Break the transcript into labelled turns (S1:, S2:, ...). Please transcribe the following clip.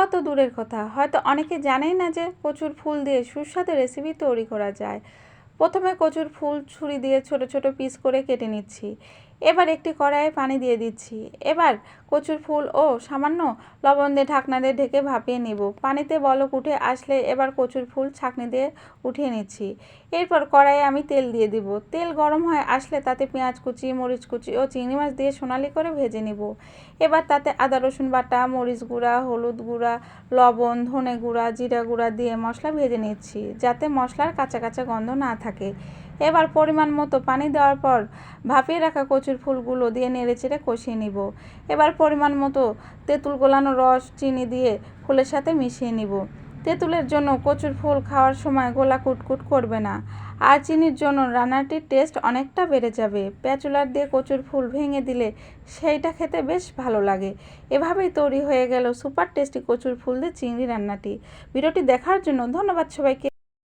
S1: খাওয়া তো দূরের কথা, হয়তো অনেকে জানেই না যে কচুর ফুল দিয়ে সুস্বাদু রেসিপি তৈরি করা যায়। প্রথমে কচুর ফুল ছুরি দিয়ে ছোট ছোট পিস করে কেটে নিচ্ছি। এবার একটি কড়াইয়ে পানি দিয়ে দিচ্ছি। এবার কচুর ফুল ও সামান্য লবণ দিয়ে ঢাকনা দিয়ে ঢেকে ভাপিয়ে নিব। পানিতে বলক উঠে আসলে এবার কচুর ফুল ছাঁকনি দিয়ে উঠিয়ে নিচ্ছি। এরপর কড়াইয়ে আমি তেল দিয়ে দিব। তেল গরম হয়ে আসলে তাতে পেঁয়াজ কুচি, মরিচ কুচি ও চিংড়ি মাছ দিয়ে সোনালি করে ভেজে নিব। এবার তাতে আদা রসুন বাটা, মরিচ গুঁড়া, হলুদ গুঁড়া, লবণ, ধনে গুঁড়া, জিরা গুঁড়া দিয়ে মশলা ভেজে নিচ্ছি, যাতে মশলার কাঁচা কাঁচা গন্ধ না থাকে। এবার পরিমাণ মতো পানি দেওয়ার পর ভাপিয়ে রাখা কচুর ফুলগুলো দিয়ে নেড়েচেড়ে কষিয়ে নিব। এবার পরিমাণ মতো তেঁতুল গোলানো রস, চিনি দিয়ে ফুলের সাথে মিশিয়ে নিব। তেঁতুলের জন্য কচুর ফুল খাওয়ার সময় গলা কুটকুট করবে না, আর চিনির জন্য রান্নাটির টেস্ট অনেকটা বেড়ে যাবে। প্যাচুলার দিয়ে কচুর ফুল ভেঙে দিলে সেইটা খেতে বেশ ভালো লাগে। এভাবেই তৈরি হয়ে গেল সুপার টেস্টি কচুর ফুল দিয়ে চিংড়ি রান্নাটি। ভিডিওটি দেখার জন্য ধন্যবাদ সবাইকে।